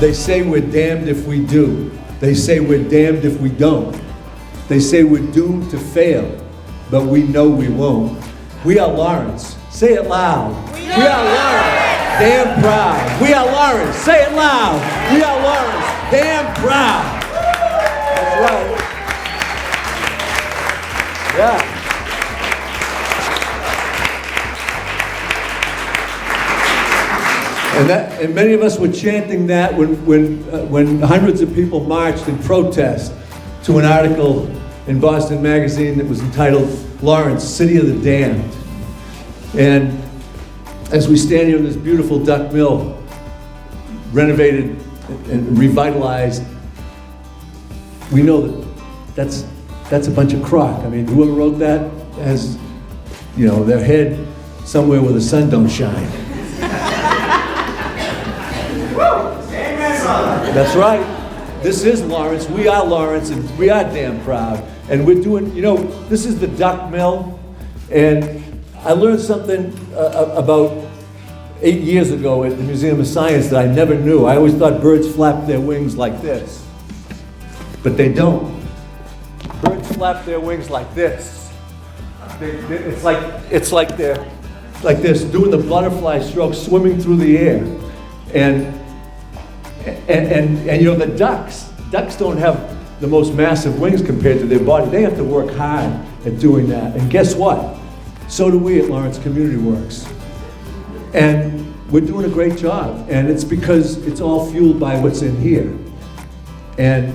They say we're damned if we do. They say we're damned if we don't. They say we're doomed to fail, but we know we won't. We are Lawrence. Say it loud. We are Lawrence. Damn proud. We are Lawrence. Say it loud. We are Lawrence. Damn proud. That's right. Yeah. And many of us were chanting that when hundreds of people marched in protest to an article in Boston Magazine that was entitled Lawrence, City of the Damned. And as we stand here in this beautiful duck mill, renovated and revitalized, we know that that's a bunch of crock. I mean, whoever wrote that has, you know, their head somewhere where the sun don't shine. That's right. This is Lawrence. We are Lawrence, and we are damn proud. And we're doing, you know, this is the duck mill, and I learned something about 8 years ago at the Museum of Science that I never knew. I always thought birds flap their wings like this, but they don't. Birds flap their wings like this. It's like they're like this, doing the butterfly stroke, swimming through the air, and you know, the ducks don't have the most massive wings compared to their body. They have to work hard at doing that. And guess what? So do we at Lawrence Community Works. And we're doing a great job. And it's because it's all fueled by what's in here. And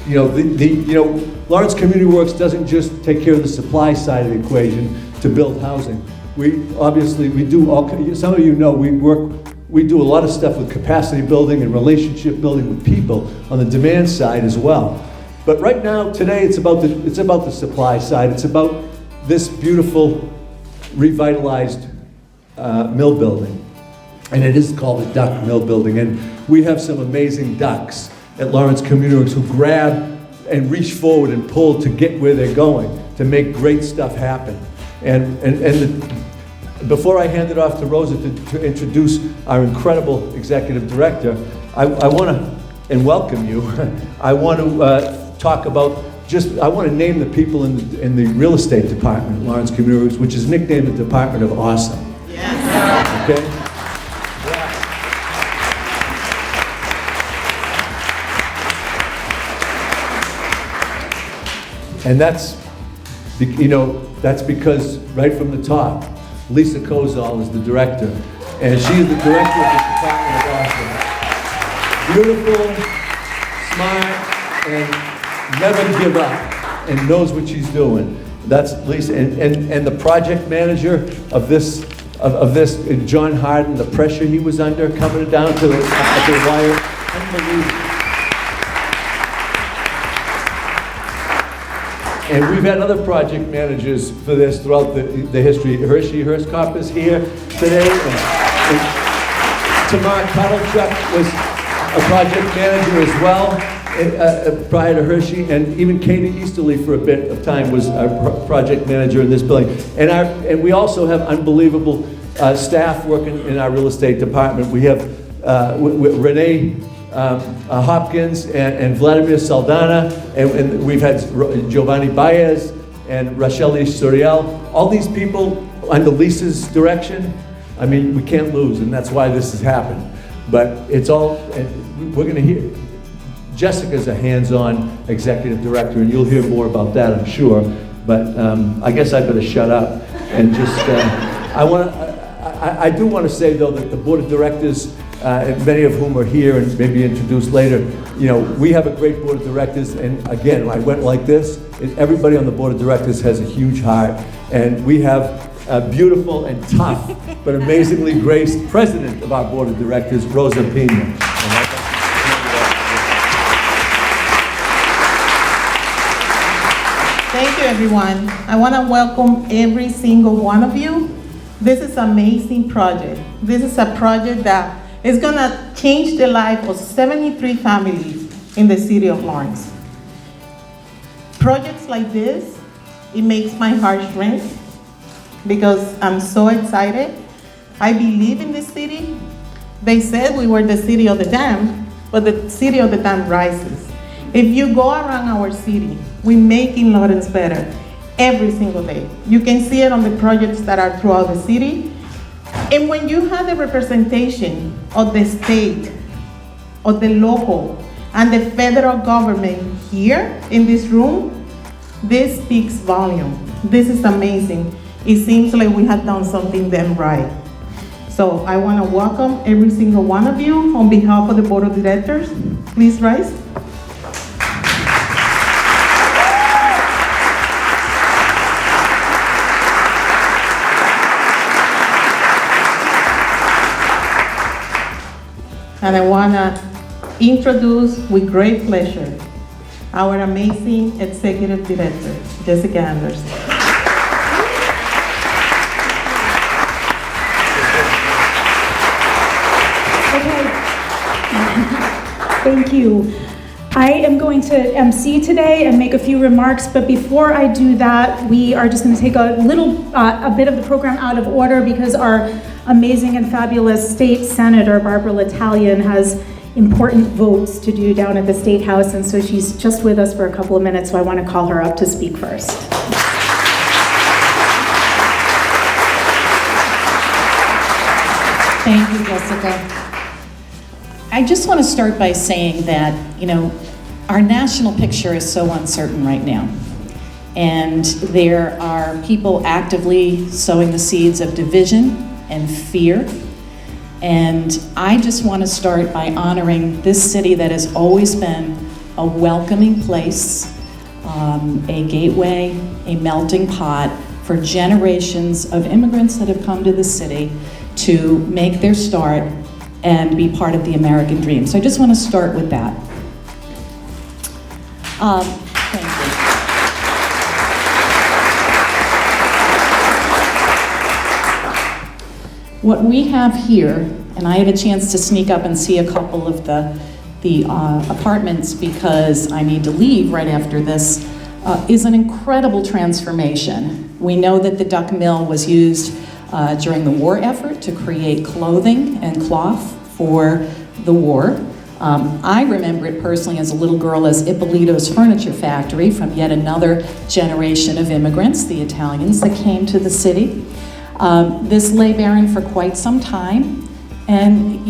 you know, Lawrence Community Works doesn't just take care of the supply side of the equation to build housing. We do all, some of you know, we do a lot of stuff with capacity building and relationship building with people on the demand side as well. But right now, today, it's about the supply side. It's about this beautiful, revitalized mill building. And it is called the Duck Mill Building. And we have some amazing ducks at Lawrence Community Works who grab and reach forward and pull to get where they're going, to make great stuff happen. Before I hand it off to Rosa to introduce our incredible executive director, I want to, and welcome you, I want to talk about I want to name the people in the real estate department at Lawrence Community Works, which is nicknamed the Department of Awesome. Yes. Okay? Yeah. And that's, you know, that's because right from the top, Lisa Kozol is the director, and she is the director of the Department of Awesome. Beautiful, smart, and never give up, and knows what she's doing. That's Lisa, and the project manager of this, John Harden, the pressure he was under coming down to the wire, unbelievable. And we've had other project managers for this throughout the history. Hershey Hurskop is here today. And Tamar Kotelchuk was a project manager as well prior to Hershey. And even Katie Easterly for a bit of time was our project manager in this building. And we also have unbelievable staff working in our real estate department. We have Renee Hopkins and Vladimir Saldana, and we've had Giovanni Baez and Racheli Suriel. All these people under Lisa's direction, I mean, we can't lose, and that's why this has happened. But it's all, and we're going to hear, Jessica's a hands-on executive director, and you'll hear more about that, I'm sure. But I guess I better shut up and just, I do want to say, though, that the board of directors, many of whom are here and maybe introduced later, you know, we have a great board of directors, and again, I went like this. Everybody on the board of directors has a huge heart, and we have a beautiful and tough, but amazingly graced president of our board of directors, Rosa Pina. Thank you, everyone. I want to welcome every single one of you. This is an amazing project. This is a project that is going to change the life of 73 families in the city of Lawrence. Projects like this, it makes my heart shrink because I'm so excited. I believe in this city. They said we were the city of the damned, but the city of the time rises. If you go around our city, we're making Lawrence better every single day. You can see it on the projects that are throughout the city. And when you have the representation of the state, of the local, and the federal government here in this room, this speaks volume. This is amazing. It seems like we have done something then right. So I want to welcome every single one of you on behalf of the board of directors. Please rise. And I want to introduce with great pleasure our amazing executive director, Jessica Anderson. Okay. Thank you. I am going to MC today and make a few remarks, but before I do that, we are just going to take a bit of the program out of order because our amazing and fabulous state senator, Barbara L'Italian, has important votes to do down at the State House, and so she's just with us for a couple of minutes, so I want to call her up to speak first. Thank you, Jessica. I just want to start by saying that, our national picture is so uncertain right now. And there are people actively sowing the seeds of division and fear. And I just want to start by honoring this city that has always been a welcoming place, a gateway, a melting pot for generations of immigrants that have come to the city to make their start and be part of the American dream. So I just want to start with that. Thank you. What we have here, and I had a chance to sneak up and see a couple of the apartments because I need to leave right after this, is an incredible transformation. We know that the duck mill was used during the war effort to create clothing and cloth for the war. I remember it personally as a little girl as Ippolito's Furniture Factory from yet another generation of immigrants, the Italians that came to the city. This lay barren for quite some time, and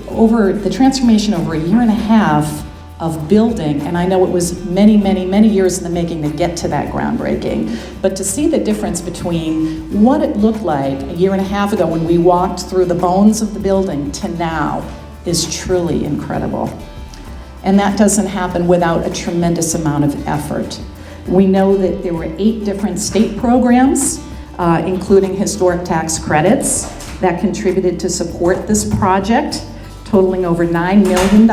over the transformation over a year and a half of building, and I know it was many, many, many years in the making to get to that groundbreaking, but to see the difference between what it looked like a year and a half ago when we walked through the bones of the building to now is truly incredible. And that doesn't happen without a tremendous amount of effort. We know that there were 8 different state programs, including historic tax credits, that contributed to support this project, totaling over $9 million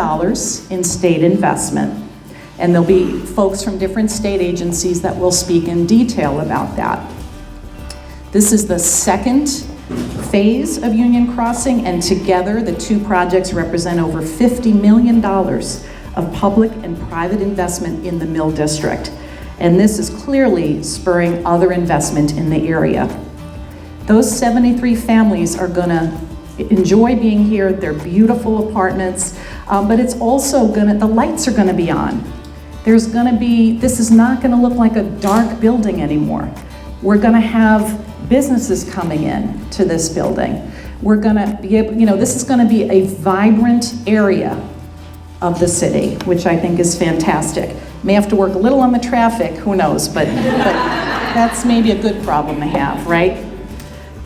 in state investment. And there'll be folks from different state agencies that will speak in detail about that. This is the second phase of Union Crossing, and together the 2 projects represent over $50 million of public and private investment in the Mill District. And this is clearly spurring other investment in the area. Those 73 families are gonna enjoy being here. They're beautiful apartments, but it's also the lights are gonna be on. This is not gonna look like a dark building anymore. We're gonna have businesses coming in to this building. We're gonna be able, this is gonna be a vibrant area of the city, which I think is fantastic. May have to work a little on the traffic, who knows, but that's maybe a good problem to have, right?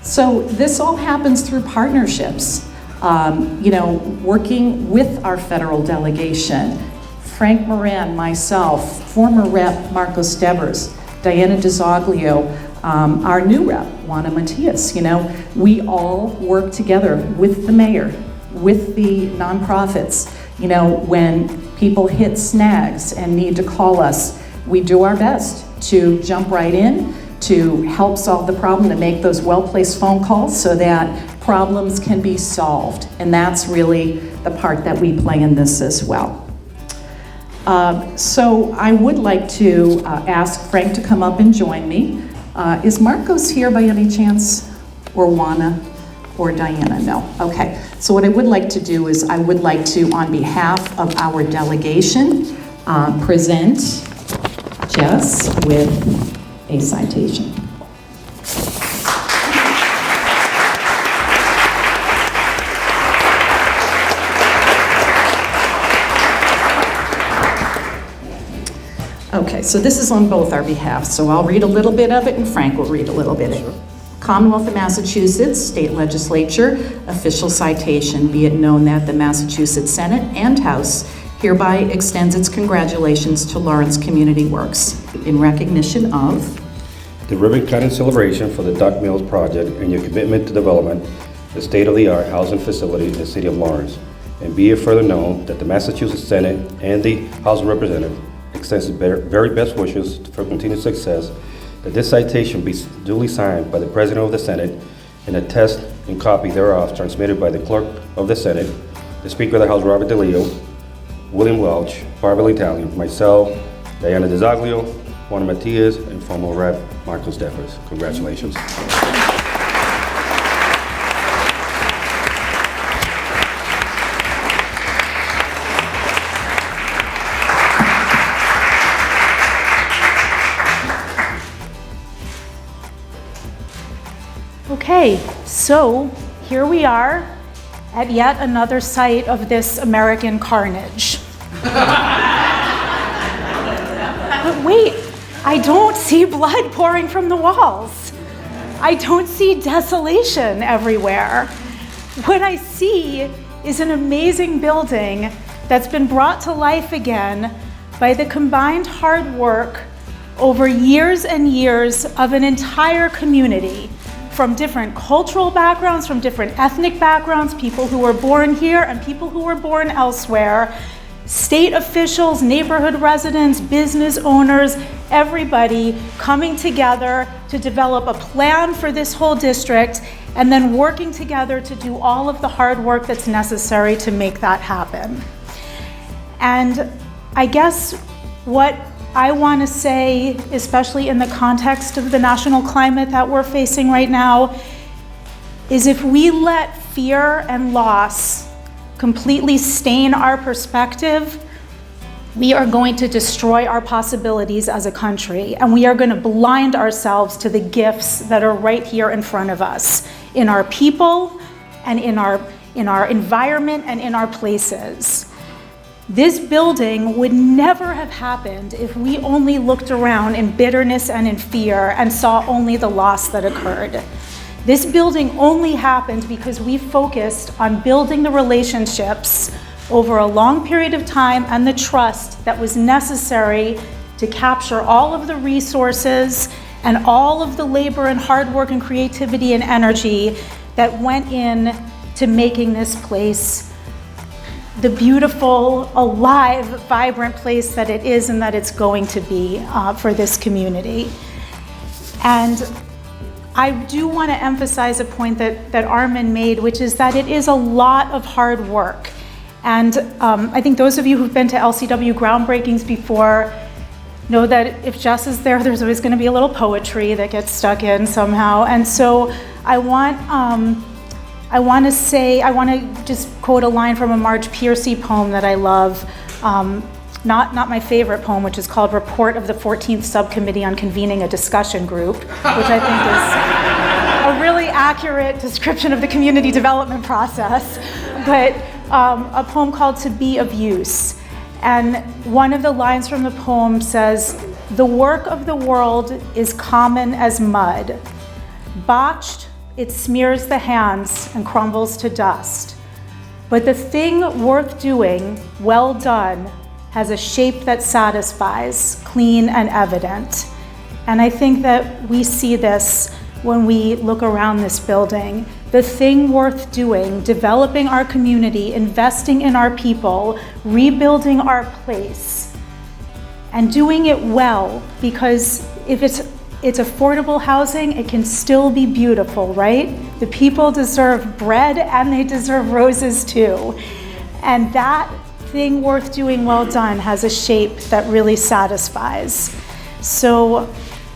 So this all happens through partnerships, working with our federal delegation. Frank Moran, myself, former Rep. Marcos Devers, Diana DiZoglio, our new rep, Juana Matias. We all work together with the mayor, with the nonprofits. When people hit snags and need to call us, we do our best to jump right in, to help solve the problem, to make those well-placed phone calls so that problems can be solved. And that's really the part that we play in this as well. So I would like to ask Frank to come up and join me. Is Marcos here by any chance, or Juana? Or Diana? No. Okay. So what I would like to do is I would like to, on behalf of our delegation, present Jess with a citation. Okay, so this is on both our behalf, so I'll read a little bit of it and Frank will read a little bit of it. Commonwealth of Massachusetts, State Legislature, official citation. Be it known that the Massachusetts Senate and House hereby extends its congratulations to Lawrence Community Works in recognition of the ribbon cutting celebration for the Duck Mills project and your commitment to development the state-of-the-art housing facility in the city of Lawrence. And be it further known that the Massachusetts Senate and the House of Representatives extends their very best wishes for continued success, that this citation be duly signed by the President of the Senate and attest and copy thereof transmitted by the Clerk of the Senate, the Speaker of the House, Robert DeLeo, William Welch, Barbara Italian, myself, Diana DeZoglio, Juan Matias, and former Rep. Marcos Defers. Congratulations. Okay, so here we are at yet another site of this American carnage. But wait, I don't see blood pouring from the walls. I don't see desolation everywhere. What I see is an amazing building that's been brought to life again by the combined hard work over years and years of an entire community, from different cultural backgrounds, from different ethnic backgrounds, people who were born here and people who were born elsewhere, state officials, neighborhood residents, business owners, everybody coming together to develop a plan for this whole district and then working together to do all of the hard work that's necessary to make that happen. And I guess what I want to say, especially in the context of the national climate that we're facing right now, is if we let fear and loss completely stain our perspective, we are going to destroy our possibilities as a country, and we are going to blind ourselves to the gifts that are right here in front of us, in our people and in our environment and in our places. This building would never have happened if we only looked around in bitterness and in fear and saw only the loss that occurred. This building only happened because we focused on building the relationships over a long period of time and the trust that was necessary to capture all of the resources and all of the labor and hard work and creativity and energy that went in to making this place the beautiful, alive, vibrant place that it is and that it's going to be for this community. And I do want to emphasize a point that Armin made, which is that it is a lot of hard work. And I think those of you who've been to LCW groundbreakings before know that if Jess is there, there's always going to be a little poetry that gets stuck in somehow. And so I want to just quote a line from a Marge Piercy poem that I love. Not my favorite poem, which is called Report of the 14th Subcommittee on Convening a Discussion Group, which I think is a really accurate description of the community development process, but a poem called To Be of Use. And one of the lines from the poem says, "The work of the world is common as mud. Botched, it smears the hands and crumbles to dust. But the thing worth doing, well done, has a shape that satisfies, clean and evident." And I think that we see this when we look around this building. The thing worth doing, developing our community, investing in our people, rebuilding our place, and doing it well, because if it's affordable housing, it can still be beautiful, right? The people deserve bread and they deserve roses too. And that thing worth doing well done has a shape that really satisfies. So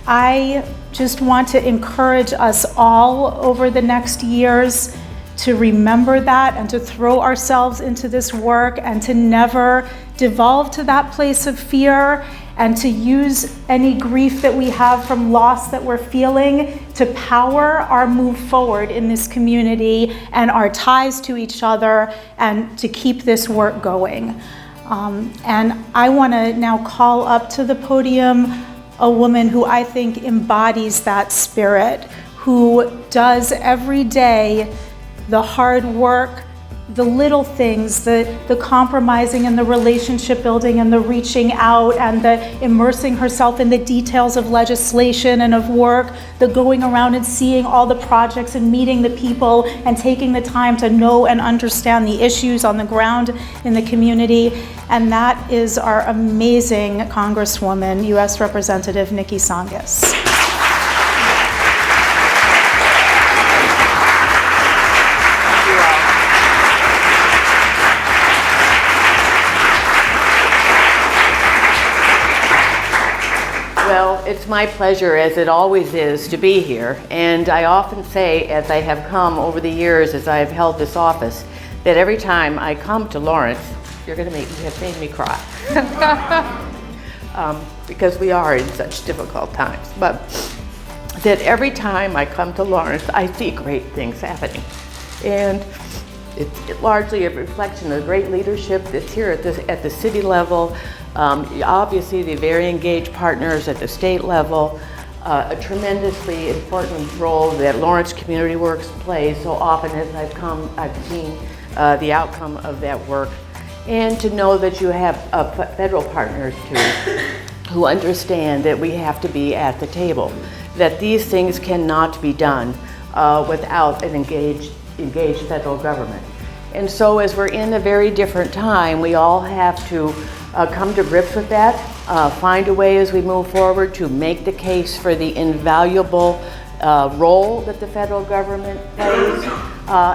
I just want to encourage us all over the next years to remember that and to throw ourselves into this work and to never devolve to that place of fear, and to use any grief that we have from loss that we're feeling to power our move forward in this community and our ties to each other, and to keep this work going. And I want to now call up to the podium a woman who I think embodies that spirit, who does every day the hard work, the little things, the compromising and the relationship building and the reaching out and the immersing herself in the details of legislation and of work, the going around and seeing all the projects and meeting the people and taking the time to know and understand the issues on the ground in the community. And that is our amazing Congresswoman, U.S. Representative Nikki Tsongas. Well, it's my pleasure, as it always is, to be here. And I often say, as I have come over the years, as I have held this office, that every time I come to Lawrence, you have made me cry. Because we are in such difficult times. But that every time I come to Lawrence, I see great things happening. And it's largely a reflection of great leadership that's here at the city level. Obviously, the very engaged partners at the state level, a tremendously important role that Lawrence Community Works plays. So often as I've seen the outcome of that work, and to know that you have federal partners too, who understand that we have to be at the table, that these things cannot be done without an engaged federal government. And so as we're in a very different time, we all have to come to grips with that, find a way as we move forward to make the case for the invaluable role that the federal government plays,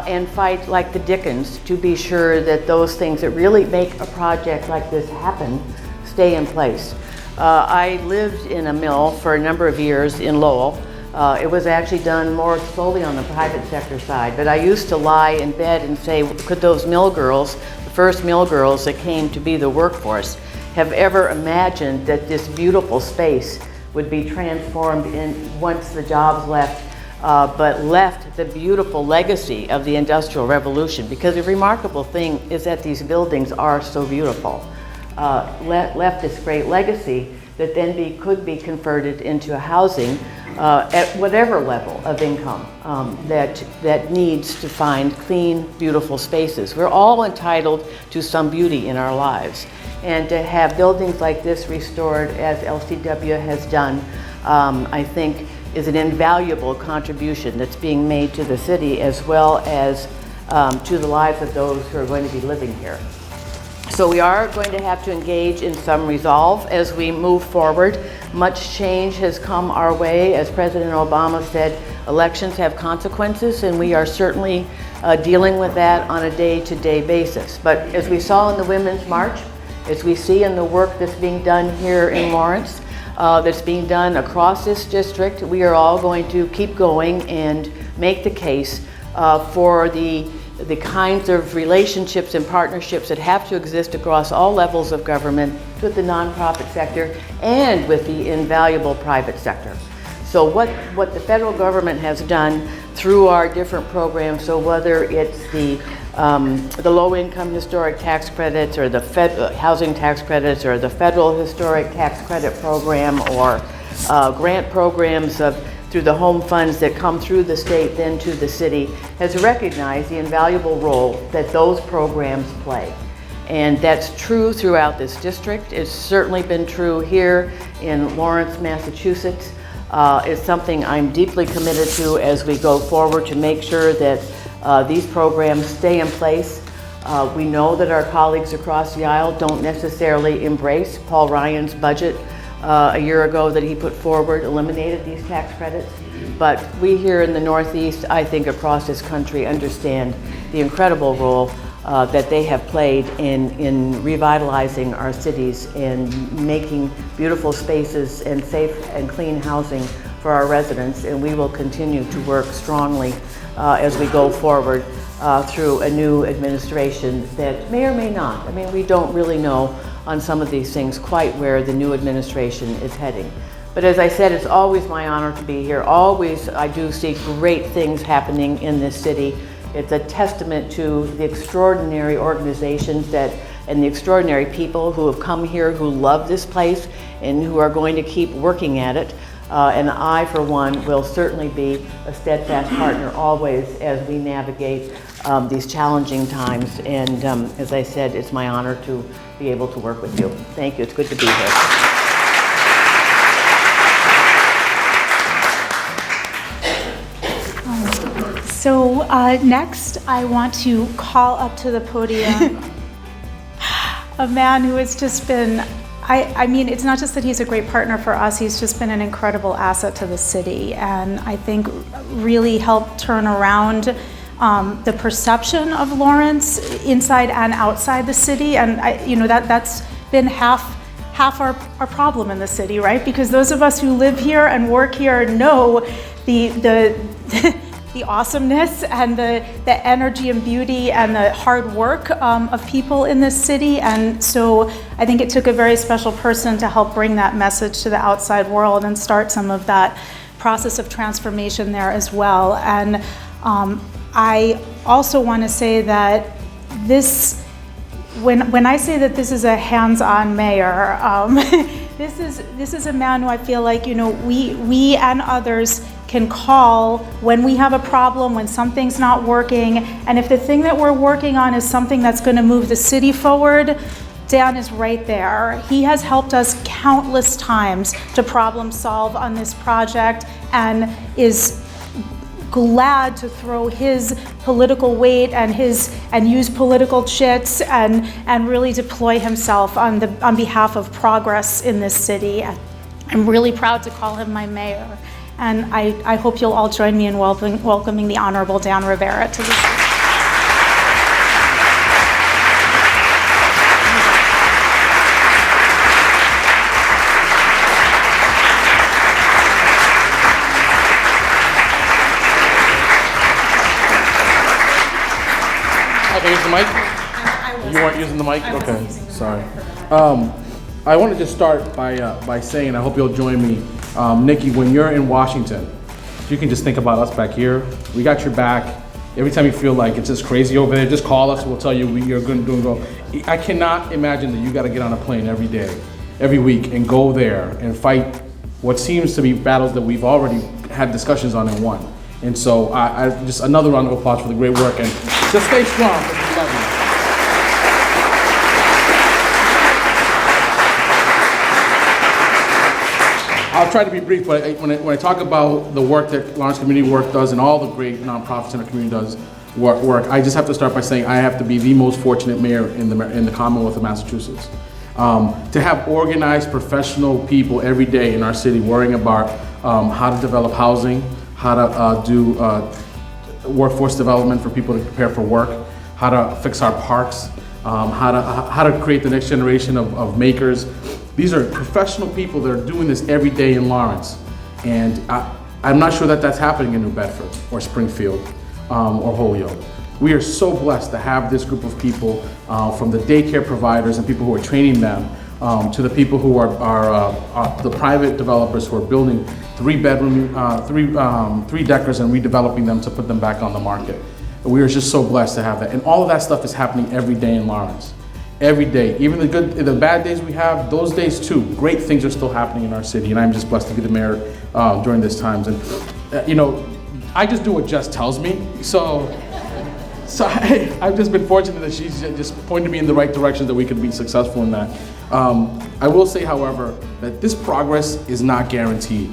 and fight like the Dickens to be sure that those things that really make a project like this happen stay in place. I lived in a mill for a number of years in Lowell. It was actually done more solely on the private sector side, but I used to lie in bed and say, could those mill girls, the first mill girls that came to be the workforce, have ever imagined that this beautiful space would be transformed in once the jobs left, but left the beautiful legacy of the Industrial Revolution? Because the remarkable thing is that these buildings are so beautiful. Left this great legacy that then could be converted into a housing at whatever level of income that needs to find clean, beautiful spaces. We're all entitled to some beauty in our lives. And to have buildings like this restored, as LCW has done, I think is an invaluable contribution that's being made to the city, as well as to the lives of those who are going to be living here. So we are going to have to engage in some resolve as we move forward. Much change has come our way. As President Obama said, elections have consequences, and we are certainly dealing with that on a day-to-day basis. But as we saw in the Women's March, as we see in the work that's being done here in Lawrence, that's being done across this district, we are all going to keep going and make the case for the kinds of relationships and partnerships that have to exist across all levels of government, with the nonprofit sector and with the invaluable private sector. So what the federal government has done through our different programs, so whether it's the low-income historic tax credits, or the housing tax credits, or the federal historic tax credit program, or grant programs through the home funds that come through the state then to the city, has recognized the invaluable role that those programs play. And that's true throughout this district. It's certainly been true here in Lawrence, Massachusetts. It's something I'm deeply committed to as we go forward to make sure that these programs stay in place. We know that our colleagues across the aisle don't necessarily embrace Paul Ryan's budget a year ago that he put forward, eliminated these tax credits. But we here in the Northeast, I think across this country, understand the incredible role that they have played in revitalizing our cities and making beautiful spaces and safe and clean housing for our residents, and we will continue to work strongly as we go forward through a new administration that may or may not. I mean, we don't really know on some of these things quite where the new administration is heading. But as I said, it's always my honor to be here. Always, I do see great things happening in this city. It's a testament to the extraordinary organizations and the extraordinary people who have come here, who love this place, and who are going to keep working at it. And I, for one, will certainly be a steadfast partner always as we navigate these challenging times. And as I said, it's my honor to be able to work with you. Thank you. It's good to be here. So next, I want to call up to the podium a man who has just been, I mean, it's not just that he's a great partner for us, he's just been an incredible asset to the city, and I think really helped turn around the perception of Lawrence inside and outside the city, and that's been half our problem in the city, right? Because those of us who live here and work here know the awesomeness and the energy and beauty and the hard work of people in this city. And so I think it took a very special person to help bring that message to the outside world and start some of that process of transformation there as well. And I also want to say that when I say that this is a hands-on mayor, this is a man who I feel like, we and others can call when we have a problem, when something's not working, and if the thing that we're working on is something that's going to move the city forward, Dan is right there. He has helped us countless times to problem solve on this project and is glad to throw his political weight and use political chits and really deploy himself on behalf of progress in this city. I'm really proud to call him my mayor. And I hope you'll all join me in welcoming the Honorable Dan Rivera to the city. Okay, use the mic? You weren't using the mic? Okay, sorry. I want to just start by saying, I hope you'll join me, Nikki, when you're in Washington, if you can just think about us back here. We got your back. Every time you feel like it's just crazy over there, just call us. We'll tell you you're going to go. I cannot imagine that you got to get on a plane every day, every week, and go there and fight what seems to be battles that we've already had discussions on and won. And so I just another round of applause for the great work, and just stay strong, because we love you. I'll try to be brief, but when I talk about the work that Lawrence Community Work does and all the great nonprofits in our community does work, I just have to start by saying I have to be the most fortunate mayor in the Commonwealth of Massachusetts. To have organized professional people every day in our city worrying about how to develop housing, how to do workforce development for people to prepare for work, how to fix our parks, how to create the next generation of makers. These are professional people that are doing this every day in Lawrence. And I'm not sure that that's happening in New Bedford or Springfield or Holyoke. We are so blessed to have this group of people, from the daycare providers and people who are training them, to the people who are the private developers who are building three-deckers and redeveloping them to put them back on the market. We are just so blessed to have that. And all of that stuff is happening every day in Lawrence. Every day, even the bad days we have, those days too, great things are still happening in our city, and I'm just blessed to be the mayor during these times. And I just do what Jess tells me, so I've just been fortunate that she's just pointed me in the right direction that we could be successful in that. I will say, however, that this progress is not guaranteed.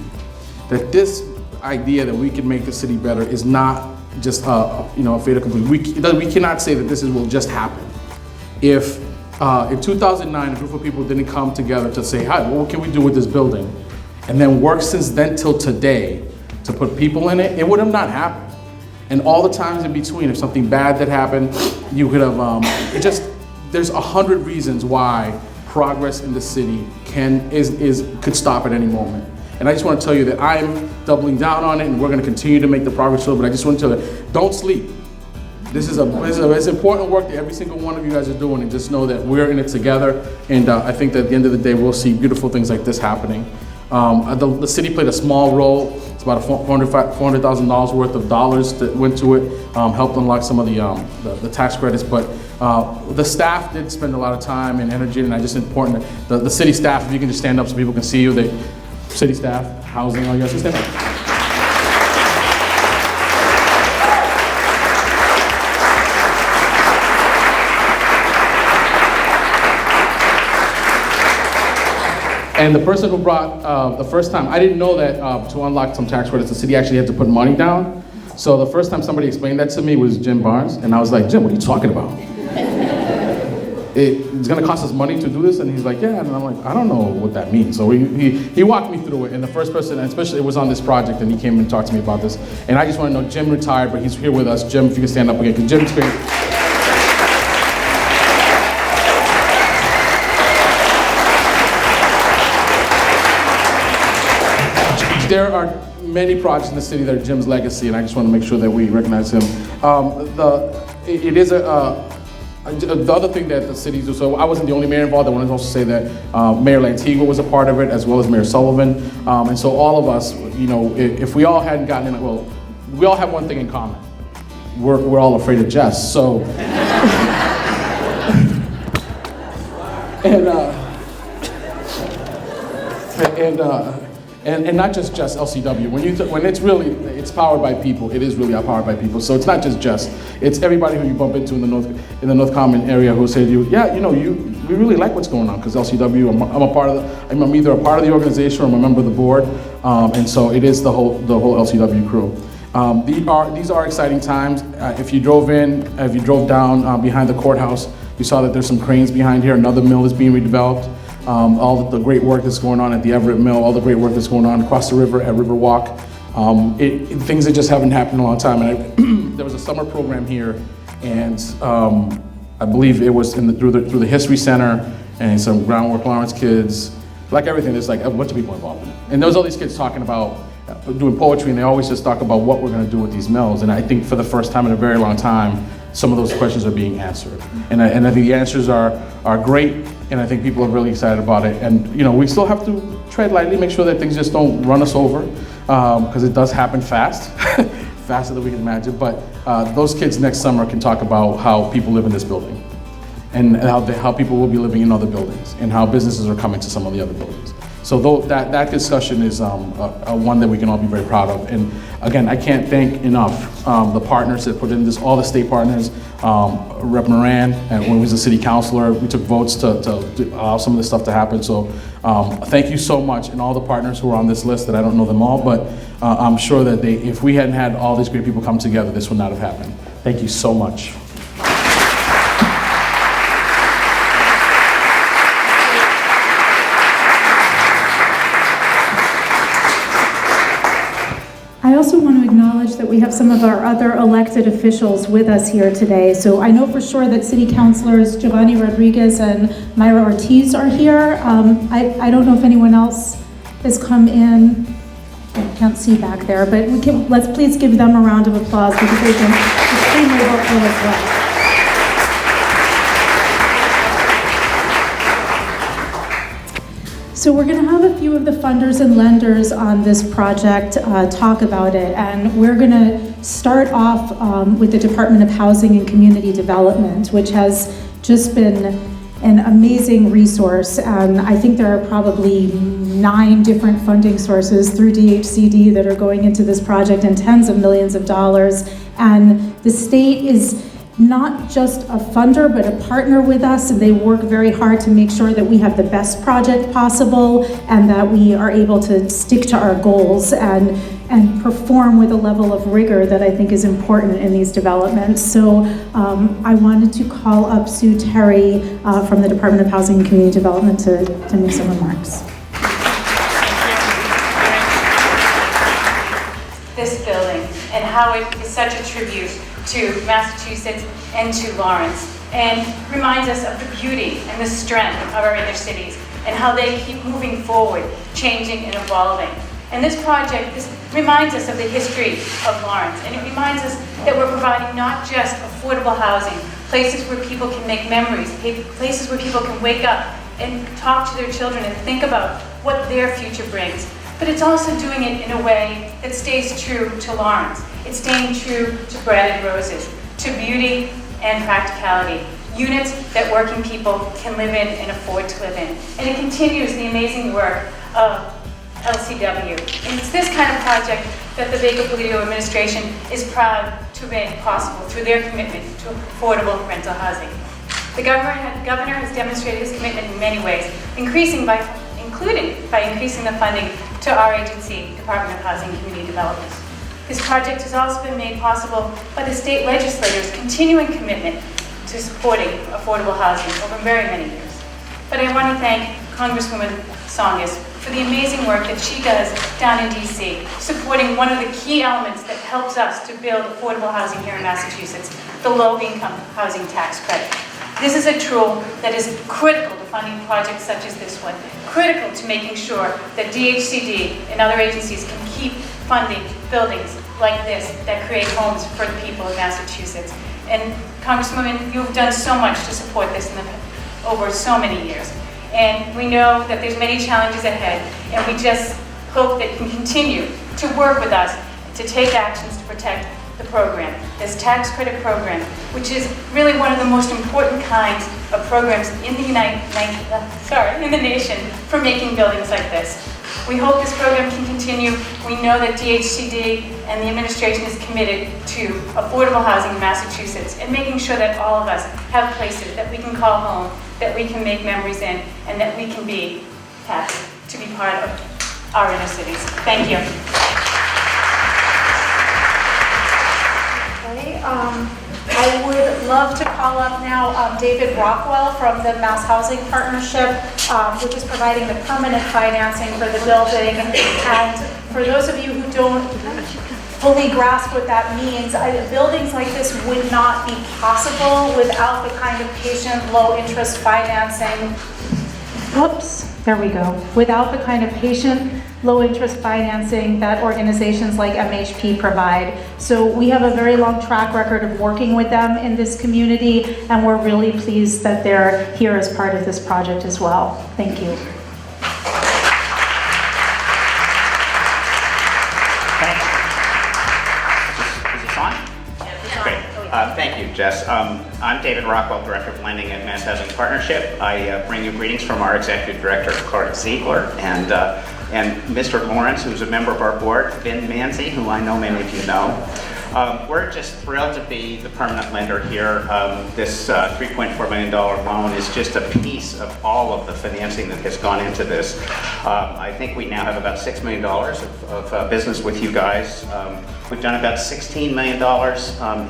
That this idea that we can make the city better is not just a fait accompli. We cannot say that this will just happen. If in 2009 a group of people didn't come together to say, hi, what can we do with this building, and then work since then till today to put people in it, it would have not happened. And all the times in between, if something bad that happened, you could have, there's 100 reasons why progress in the city could stop at any moment. And I just want to tell you that I'm doubling down on it, and we're going to continue to make the progress forward. But I just want to tell you, don't sleep. This is it's important work that every single one of you guys are doing, and just know that we're in it together. And I think that at the end of the day, we'll see beautiful things like this happening. The city played a small role. It's about $400,000 worth of dollars that went to it, helped unlock some of the tax credits. But the staff did spend a lot of time and energy, and I just important that the city staff, if you can just stand up so people can see you. City staff, housing, all you guys, just stand up. And the person who brought, the first time, I didn't know that to unlock some tax credits, the city actually had to put money down. So the first time somebody explained that to me was Jim Barnes, and I was like, Jim, what are you talking about? It's gonna cost us money to do this? And he's like, yeah, and I'm like, I don't know what that means. So he walked me through it, and the first person, and especially it was on this project, and he came and talked to me about this. And I just wanna know, Jim retired, but he's here with us. Jim, if you can stand up again, because Jim's great. There are many projects in the city that are Jim's legacy, and I just want to make sure that we recognize him. The other thing that the cities do, so I wasn't the only mayor involved. I want to also say that Mayor Lantigua was a part of it, as well as Mayor Sullivan. And so all of us, you know, if we all hadn't gotten in, well, we all have one thing in common. We're all afraid of Jess, so. And not just LCW. When it's powered by people. It is really powered by people. So it's not just it's everybody who you bump into in the North Common area who say to you, yeah, you know, we really like what's going on, because LCW, I'm either a part of the organization or I'm a member of the board, and so it is the whole LCW crew. These are exciting times. If you drove down behind the courthouse, you saw that there's some cranes behind here. Another mill is being redeveloped. All the great work that's going on at the Everett Mill, all the great work that's going on across the river at Riverwalk. Things that just haven't happened in a long time. And there was a summer program here, and I believe it was through the History Center and some Groundwork Lawrence kids. Like everything, there's like a bunch of people involved in it. And there was all these kids talking about doing poetry, and they always just talk about what we're going to do with these mills. And I think for the first time in a very long time, some of those questions are being answered. And I think the answers are great, and I think people are really excited about it. And you know, we still have to tread lightly, make sure that things just don't run us over, because it does happen fast, faster than we can imagine. But those kids next summer can talk about how people live in this building, and how people will be living in other buildings, and how businesses are coming to some of the other buildings. So that discussion is one that we can all be very proud of. And again, I can't thank enough the partners that put in this, all the state partners, Rep. Moran, and when he was a city councilor, we took votes to allow some of this stuff to happen. So thank you so much, and all the partners who are on this list that I don't know them all, but I'm sure that if we hadn't had all these great people come together, this would not have happened. Thank you so much. I also want to acknowledge that we have some of our other elected officials with us here today. So I know for sure that City Councilors Giovanni Rodriguez and Myra Ortiz are here. I don't know if anyone else has come in. I can't see back there, but let's please give them a round of applause, because they've been extremely helpful as well. So we're going to have a few of the funders and lenders on this project talk about it, and we're going to start off with the Department of Housing and Community Development, which has just been an amazing resource. And I think there are probably 9 different funding sources through DHCD that are going into this project, and tens of millions of dollars. And the state is not just a funder, but a partner with us, and they work very hard to make sure that we have the best project possible, and that we are able to stick to our goals and perform with a level of rigor that I think is important in these developments. So I wanted to call up Sue Terry from the Department of Housing and Community Development to make some remarks. This building and how it is such a tribute to Massachusetts and to Lawrence, and reminds us of the beauty and the strength of our inner cities and how they keep moving forward, changing and evolving. And this project reminds us of the history of Lawrence, and it reminds us that we're providing not just affordable housing, places where people can make memories, places where people can wake up and talk to their children and think about what their future brings. But it's also doing it in a way that stays true to Lawrence. It's staying true to Bread and Roses, to beauty and practicality, units that working people can live in and afford to live in. And it continues the amazing work of LCW. And it's this kind of project that the Vega-Polito administration is proud to make possible through their commitment to affordable rental housing. The governor has demonstrated his commitment in many ways, including by increasing the funding to our agency, Department of Housing and Community Development. This project has also been made possible by the state legislators' continuing commitment to supporting affordable housing over very many years. But I want to thank Congresswoman Tsongas for the amazing work that she does down in DC, supporting one of the key elements that helps us to build affordable housing here in Massachusetts, the low-income housing tax credit. This is a tool that is critical to funding projects such as this one, critical to making sure that DHCD and other agencies can keep funding buildings like this that create homes for the people of Massachusetts. And Congresswoman, you've done so much to support this over so many years. And we know that there's many challenges ahead, and we just hope that you can continue to work with us to take actions to protect the program, this tax credit program, which is really one of the most important kinds of programs in the in the nation for making buildings like this. We hope this program can continue. We know that DHCD and the administration is committed to affordable housing in Massachusetts and making sure that all of us have places that we can call home, that we can make memories in, and that we can be happy to be part of our inner cities. Thank you. I would love to call up now David Rockwell from the Mass Housing Partnership, which is providing the permanent financing for the building. And for those of you who don't fully grasp what that means, buildings like this would not be possible without the kind of patient, low-interest financing. Oops, there we go. Without the kind of patient, low-interest financing that organizations like MHP provide. So we have a very long track record of working with them in this community, and we're really pleased that they're here as part of this project as well. Thank you. Is this on? Great. Thank you, Jess. I'm David Rockwell, Director of Lending at Mass Housing Partnership. I bring you greetings from our Executive Director, Clark Ziegler, and Mr. Lawrence, who's a member of our board, Vin Manzi, who I know many of you know. We're just thrilled to be the permanent lender here. This $3.4 million loan is just a piece of all of the financing that has gone into this. I think we now have about $6 million of business with you guys. We've done about $16 million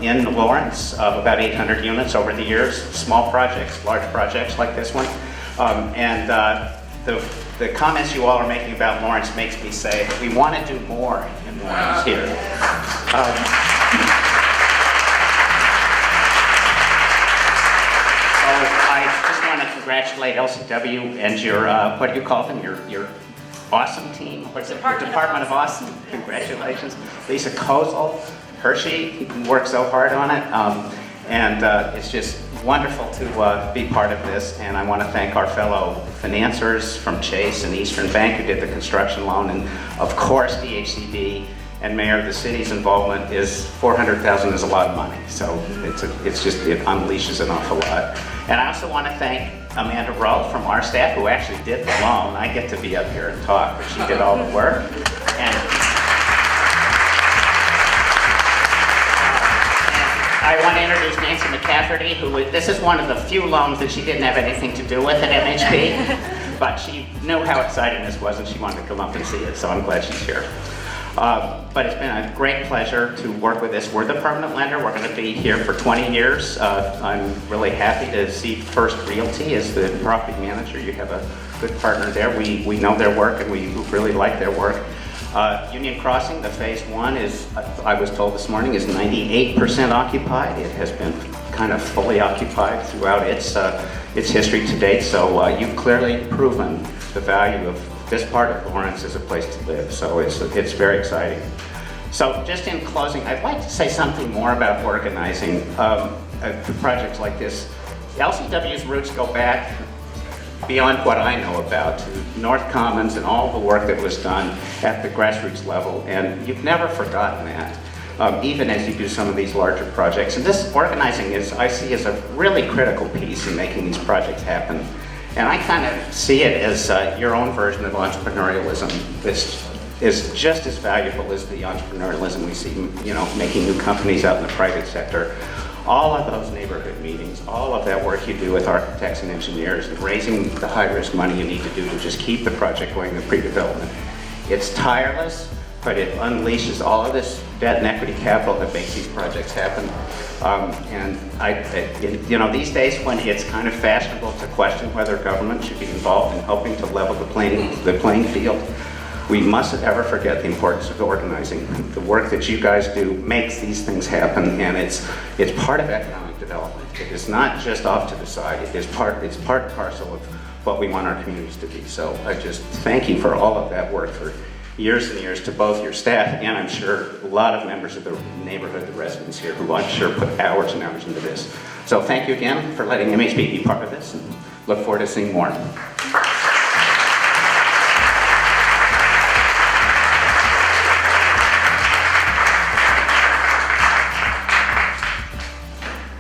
in Lawrence, of about 800 units over the years, small projects, large projects like this one. The comments you all are making about Lawrence makes me say that we want to do more in Lawrence here. So I just want to congratulate LCW and your, what do you call them, your awesome team? What's it? Department of Awesome. Congratulations. Lisa Kozel, Hershey, who worked so hard on it. It's just wonderful to be part of this, and I want to thank our fellow financiers from Chase and Eastern Bank who did the construction loan, and of course DHCD and Mayor of the City's involvement is $400,000 is a lot of money, so it unleashes an awful lot. And I also want to thank Amanda Rowe from our staff who actually did the loan. I get to be up here and talk, but she did all the work. And I want to introduce Nancy McCafferty, this is one of the few loans that she didn't have anything to do with at MHP, but she knew how exciting this was and she wanted to come up and see it, so I'm glad she's here. But it's been a great pleasure to work with this. We're the permanent lender. We're going to be here for 20 years. I'm really happy to see First Realty as the property manager. You have a good partner there. We know their work and we really like their work. Union Crossing, the phase one is, I was told this morning, is 98% occupied. It has been kind of fully occupied throughout its history to date. So you've clearly proven the value of this part of Lawrence is a place to live, so it's very exciting. So just in closing, I'd like to say something more about organizing projects like this. LCW's roots go back beyond what I know about to North Commons and all the work that was done at the grassroots level, and you've never forgotten that. Even as you do some of these larger projects. And this organizing I see as a really critical piece in making these projects happen. And I kind of see it as your own version of entrepreneurialism. This is just as valuable as the entrepreneurialism we see, making new companies out in the private sector. All of those neighborhood meetings, all of that work you do with architects and engineers, and raising the high-risk money you need to do to just keep the project going in pre-development. It's tireless, but it unleashes all of this debt and equity capital that makes these projects happen. And these days when it's kind of fashionable to question whether government should be involved in helping to level the playing field, we mustn't ever forget the importance of organizing. The work that you guys do makes these things happen, and it's part of economic development. It is not just off to the side. It's part and parcel of what we want our communities to be. So I just thank you for all of that work for years and years, to both your staff and I'm sure a lot of members of the neighborhood, the residents here, who I'm sure put hours and hours into this. So thank you again for letting MHB be part of this, and look forward to seeing more.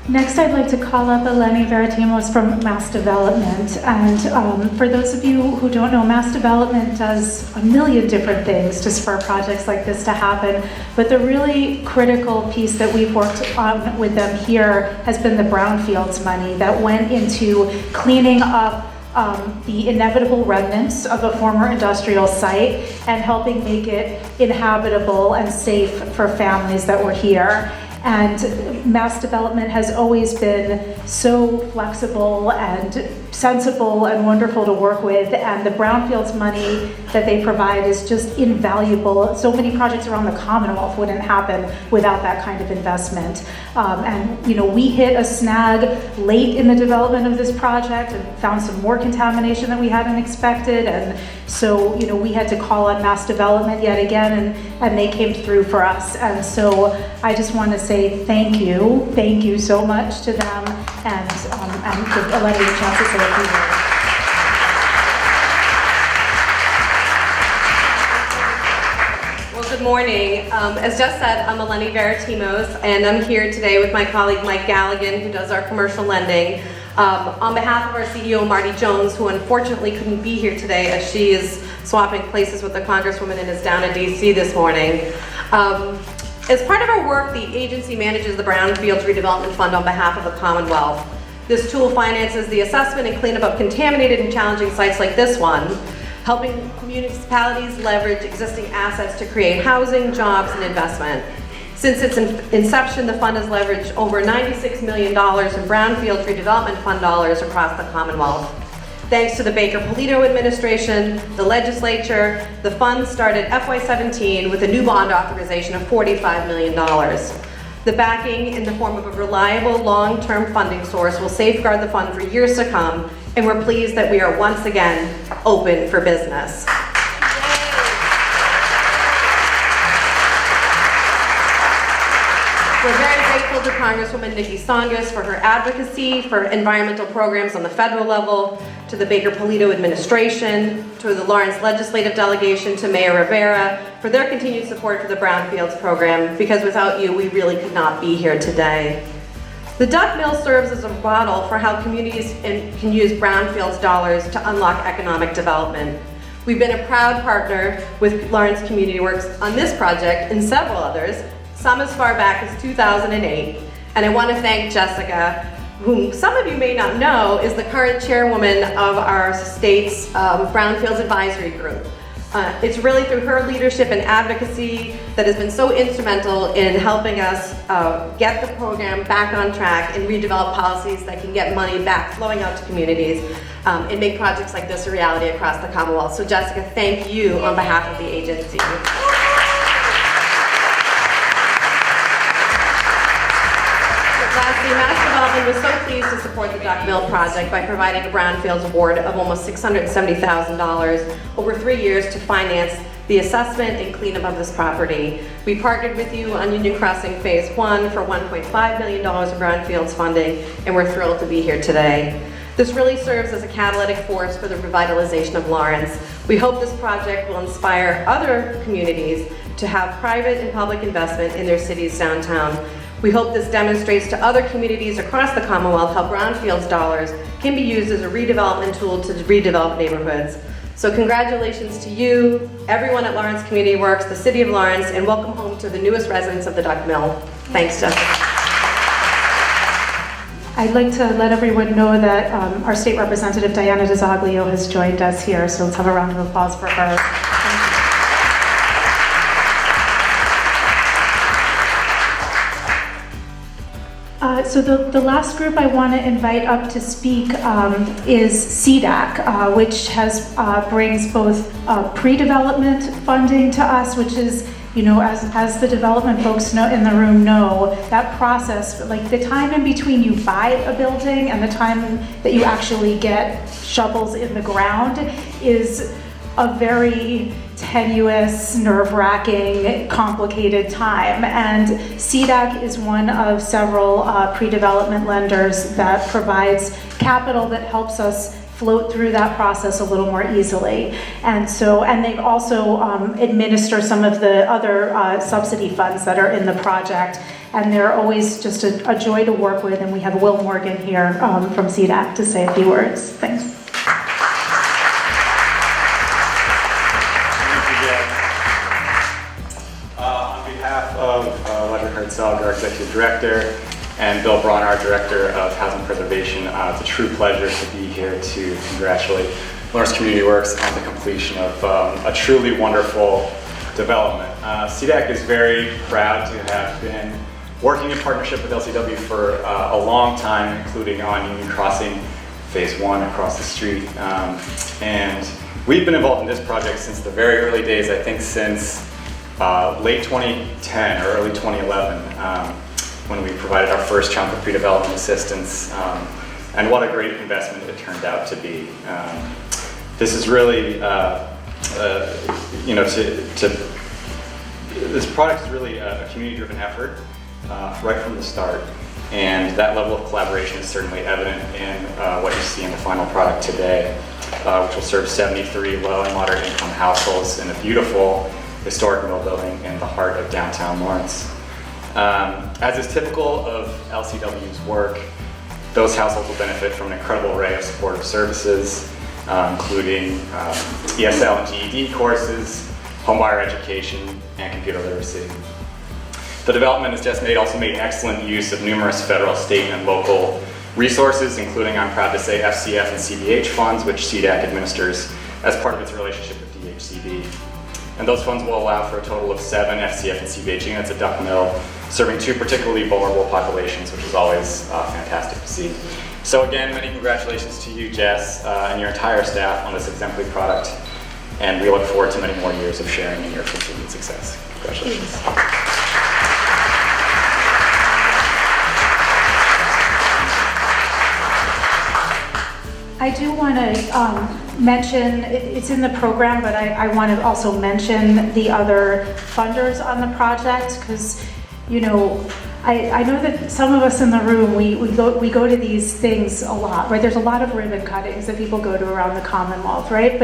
Next, I'd like to call up Eleni Veritimos from Mass Development. And for those of you who don't know, Mass Development does a million different things to spur projects like this to happen. But the really critical piece that we've worked on with them here has been the brownfields money that went into cleaning up the inevitable remnants of a former industrial site and helping make it inhabitable and safe for families that were here. And Mass Development has always been so flexible and sensible and wonderful to work with, and the brownfields money that they provide is just invaluable. So many projects around the Commonwealth wouldn't happen without that kind of investment. We hit a snag late in the development of this project and found some more contamination that we hadn't expected, and so we had to call on Mass Development yet again, and they came through for us. And so I just want to say thank you so much to them, and give Eleni a chance to say a few words. Well, good morning. As Jess said, I'm Eleni Veritimos, and I'm here today with my colleague Mike Galligan, who does our commercial lending, on behalf of our CEO Marty Jones, who unfortunately couldn't be here today as she is swapping places with the Congresswoman and is down in DC this morning. As part of our work, the agency manages the Brownfields Redevelopment Fund on behalf of the Commonwealth. This tool finances the assessment and cleanup of contaminated and challenging sites like this one, helping municipalities leverage existing assets to create housing, jobs, and investment. Since its inception, the fund has leveraged over $96 million in Brownfields Redevelopment Fund dollars across the Commonwealth. Thanks to the Baker-Polito administration, the legislature, the fund started FY17 with a new bond authorization of $45 million. The backing in the form of a reliable long-term funding source will safeguard the fund for years to come, and we're pleased that we are once again open for business. We're very grateful to Congresswoman Nikki Tsongas for her advocacy for environmental programs on the federal level, to the Baker-Polito administration, to the Lawrence Legislative Delegation, to Mayor Rivera for their continued support for the Brownfields program, because without you, we really could not be here today. The Duck Mill serves as a model for how communities can use Brownfields dollars to unlock economic development. We've been a proud partner with Lawrence Community Works on this project and several others, some as far back as 2008. And I want to thank Jessica, whom some of you may not know is the current chairwoman of our state's Brownfields Advisory Group. It's really through her leadership and advocacy that has been so instrumental in helping us get the program back on track and redevelop policies that can get money back flowing out to communities and make projects like this a reality across the Commonwealth. So Jessica, thank you on behalf of the agency. Mass Development was so pleased to support the Duck Mill project by providing a brownfields award of almost $670,000 over 3 years to finance the assessment and cleanup of this property. We partnered with you on Union Crossing Phase 1 for $1.5 million of brownfields funding, and we're thrilled to be here today. This really serves as a catalytic force for the revitalization of Lawrence. We hope this project will inspire other communities to have private and public investment in their city's downtown. We hope this demonstrates to other communities across the Commonwealth how brownfields dollars can be used as a redevelopment tool to redevelop neighborhoods. So congratulations to you, everyone at Lawrence Community Works, the City of Lawrence, and welcome home to the newest residents of the Duck Mill. Thanks, Jessica. I'd like to let everyone know that our state representative, Diana DiZoglio, has joined us here, so let's have a round of applause for her. So the last group I want to invite up to speak is CDAC, which brings both pre-development funding to us, which is, you know, as the development folks in the room know, that process, like the time in between you buy a building and the time that you actually get shovels in the ground is a very tenuous, nerve-wracking, complicated time. And CDAC is one of several pre-development lenders that provides capital that helps us float through that process a little more easily. And they also administer some of the other subsidy funds that are in the project. And they're always just a joy to work with. And we have Will Morgan here from CDAC to say a few words. Thanks. Our Executive Director, and Bill Braun, our Director of Housing Preservation. It's a true pleasure to be here to congratulate Lawrence Community Works on the completion of a truly wonderful development. CDAC is very proud to have been working in partnership with LCW for a long time, including on Union Crossing Phase 1 across the street. And we've been involved in this project since the very early days, I think since late 2010 or early 2011, when we provided our first chunk of pre-development assistance, and what a great investment it turned out to be. This is really, this project is really a community-driven effort right from the start, and that level of collaboration is certainly evident in what you see in the final product today, which will serve 73 low and moderate income households in a beautiful historic mill building in the heart of downtown Lawrence. As is typical of LCW's work, those households will benefit from an incredible array of supportive services, including ESL and GED courses, homebuyer education, and computer literacy. The development has also made excellent use of numerous federal, state, and local resources, including, I'm proud to say, FCF and CBH funds, which CDAC administers as part of its relationship with DHCD. And those funds will allow for a total of 7 FCF and CBH units at Duck Mill, serving 2 particularly vulnerable populations, which is always fantastic to see. So again, many congratulations to you, Jess, and your entire staff on this exemplary product. And we look forward to many more years of sharing in your continued success. Congratulations. I do want to mention, it's in the program, but I want to also mention the other funders on the project, because, you know, I know that some of us in the room, we go to these things a lot, right? There's a lot of ribbon cuttings that people go to around the Commonwealth, right?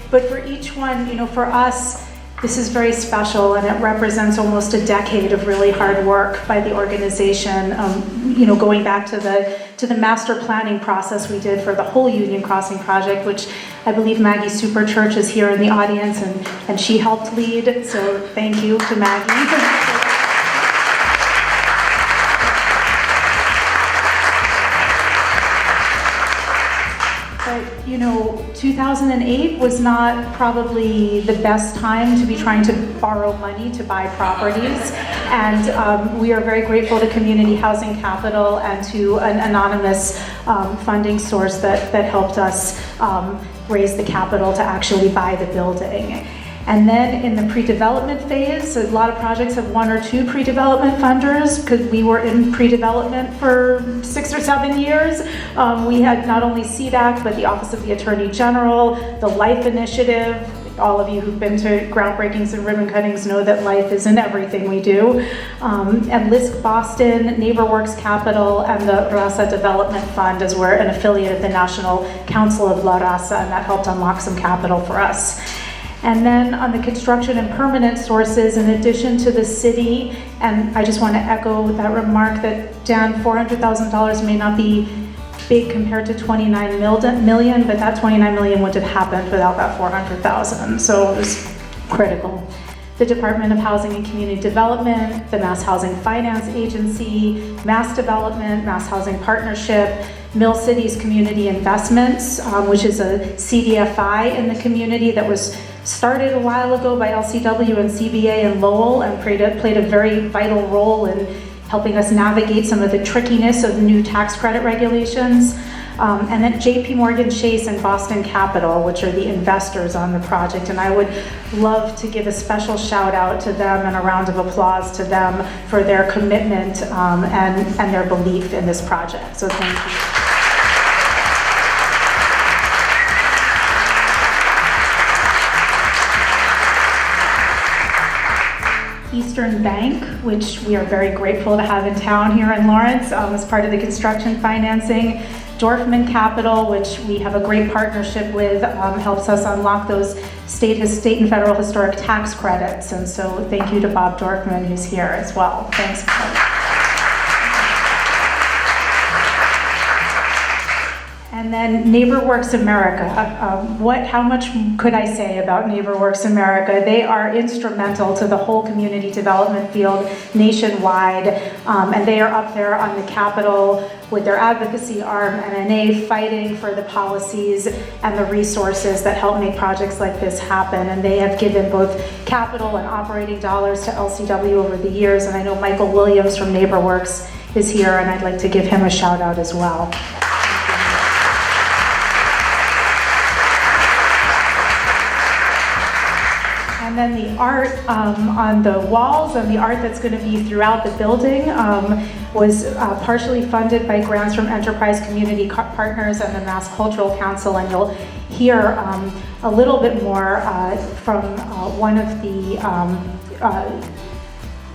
But for each one, you know, for us, this is very special, and it represents almost a decade of really hard work by the organization, you know, going back to the master planning process we did for the whole Union Crossing project, which I believe Maggie Superchurch is here in the audience, and she helped lead, so thank you to Maggie. But, you know, 2008 was not probably the best time to be trying to borrow money to buy properties. And we are very grateful to Community Housing Capital and to an anonymous funding source that helped us raise the capital to actually buy the building. And then in the pre-development phase, a lot of projects have 1 or 2 pre-development funders because we were in pre-development for 6 or 7 years. We had not only CDAC, but the Office of the Attorney General, the LIFE Initiative. All of you who've been to groundbreakings and ribbon cuttings know that life is in everything we do. And LISC Boston, NeighborWorks Capital, and the Raza Development Fund, as we're an affiliate of the National Council of La Raza, and that helped unlock some capital for us. And then on the construction and permanent sources, in addition to the city, and I just want to echo that remark that, Dan, $400,000 may not be big compared to 29 million, but that 29 million wouldn't have happened without that 400,000, so it was critical. The Department of Housing and Community Development, the Mass Housing Finance Agency, Mass Development, Mass Housing Partnership, Mill Cities Community Investments, which is a CDFI in the community that was started a while ago by LCW and CBA in Lowell, and played a very vital role in helping us navigate some of the trickiness of new tax credit regulations. And then JP Morgan Chase and Boston Capital, which are the investors on the project. And I would love to give a special shout out to them and a round of applause to them for their commitment and their belief in this project. So thank you. Eastern Bank, which we are very grateful to have in town here in Lawrence, as part of the construction financing. Dorfman Capital, which we have a great partnership with, helps us unlock those state and federal historic tax credits. And so thank you to Bob Dorfman, who's here as well. Thanks, Bob. And then NeighborWorks America. How much could I say about NeighborWorks America? They are instrumental to the whole community development field nationwide, and they are up there on the Capitol with their advocacy arm, NNA, fighting for the policies and the resources that help make projects like this happen. And they have given both capital and operating dollars to LCW over the years. And I know Michael Williams from NeighborWorks is here, and I'd like to give him a shout out as well. And then the art on the walls and the art that's going to be throughout the building was partially funded by grants from Enterprise Community Partners and the Mass Cultural Council. And you'll hear a little bit more from one of the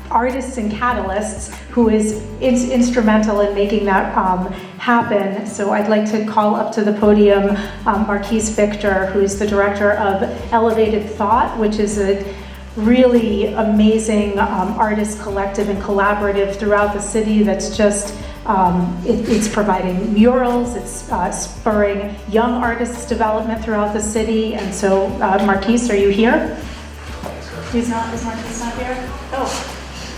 artists and catalysts who is instrumental in making that happen. So I'd like to call up to the podium Marquise Victor, who's the director of Elevated Thought, which is a really amazing artist collective and collaborative throughout the city that's just, it's providing murals, it's spurring young artists development throughout the city. And so Marquise, are you here? Is Marquise not here? Oh.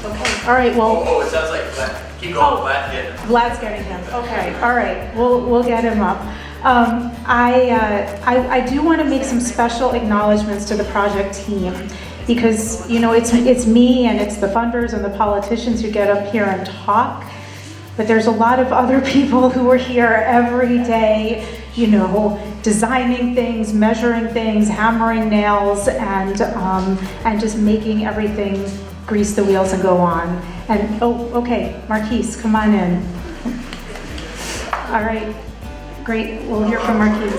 Okay, all right, well. Oh, it sounds like Vlad. Keep going, Vlad, get him. Vlad's getting him, okay, all right, we'll get him up. I do want to make some special acknowledgments to the project team, because, you know, it's me and it's the funders and the politicians who get up here and talk, but there's a lot of other people who are here every day, you know, designing things, measuring things, hammering nails, and just making everything grease the wheels and go on. And, oh, okay, Marquise, come on in. All right, great, we'll hear from Marquise.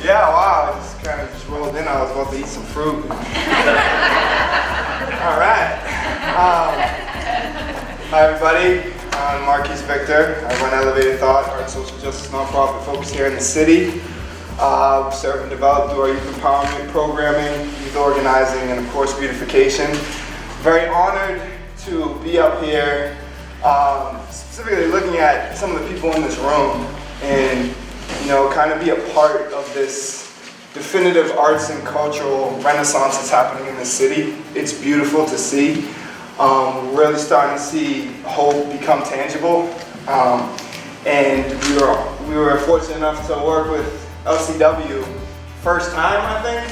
Yeah, wow, I just kind of rolled in. I was about to eat some fruit. All right. Hi, everybody. I'm Marquise Victor. I run Elevated Thought, art and social justice nonprofit focused here in the city. We serve and develop through our youth empowerment programming, youth organizing, and of course beautification. Very honored to be up here, specifically looking at some of the people in this room and, you know, kind of be a part of this definitive arts and cultural renaissance that's happening in the city. It's beautiful to see. We're really starting to see hope become tangible. And we were fortunate enough to work with LCW first time, I think,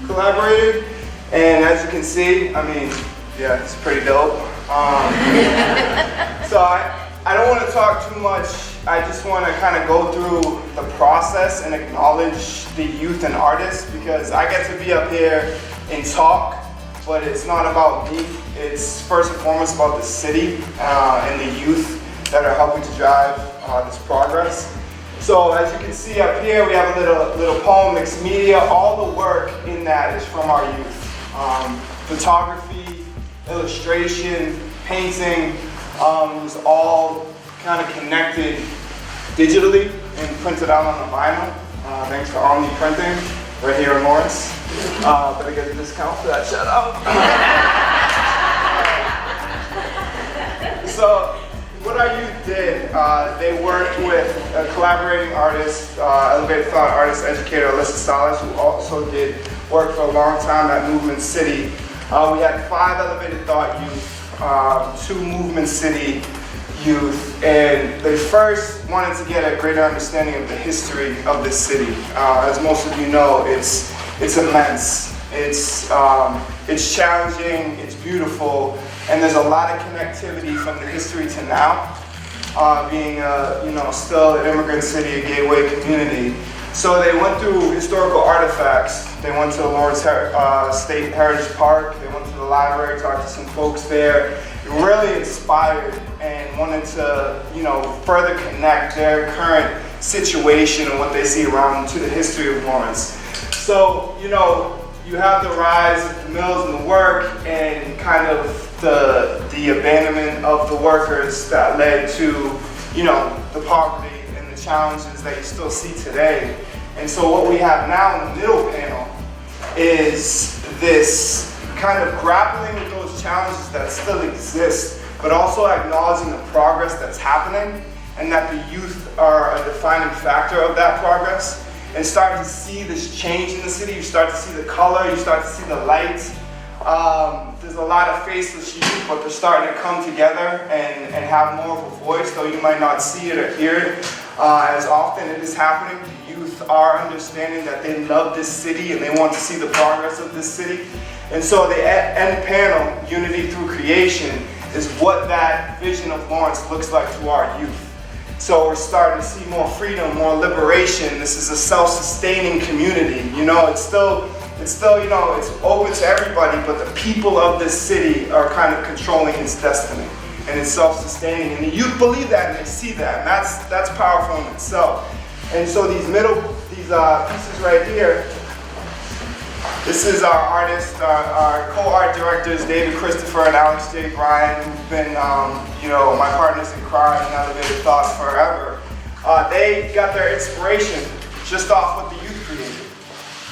collaborated. And as you can see, I mean, yeah, it's pretty dope. So I don't want to talk too much. I just want to kind of go through the process and acknowledge the youth and artists, because I get to be up here and talk, but it's not about me. It's first and foremost about the city and the youth that are helping to drive this progress. So as you can see up here, we have a little poem, mixed media. All the work in that is from our youth. Photography, illustration, painting, was all kind of connected digitally and printed out on the vinyl, thanks to Omni Printing, right here in Lawrence. Better get a discount for that shout out. So what our youth did, they worked with a collaborating artist, elevated thought artist, educator, Alyssa Salas, who also did work for a long time at Movement City. We had 5 elevated thought youth, 2 Movement City youth, and they first wanted to get a greater understanding of the history of this city. As most of you know, it's immense. It's challenging, it's beautiful, and there's a lot of connectivity from the history to now, being still an immigrant city, a gateway community. So they went through historical artifacts. They went to the Lawrence State Heritage Park. They went to the library, talked to some folks there, really inspired and wanted to, further connect their current situation and what they see around them to the history of Lawrence. So, you have the rise of the mills and the work and kind of the abandonment of the workers that led to, the poverty and the challenges that you still see today. And so what we have now in the middle panel is this kind of grappling with those challenges that still exist, but also acknowledging the progress that's happening and that the youth are a defining factor of that progress. And starting to see this change in the city, you start to see the color, you start to see the light. There's a lot of faceless youth, but they're starting to come together and have more of a voice, though you might not see it or hear it as often. It is happening. The youth are understanding that they love this city and they want to see the progress of this city. And so the end panel, Unity Through Creation, is what that vision of Lawrence looks like to our youth. So we're starting to see more freedom, more liberation. This is a self-sustaining community. It's still, it's open to everybody, but the people of this city are kind of controlling its destiny, and it's self-sustaining. And the youth believe that, and they see that, and that's powerful in itself. And so these pieces right here, this is our artists, our co-art directors, David Christopher and Alex J. Bryan, who've been, my partners in crime and elevated thoughts forever. They got their inspiration just off what the youth created.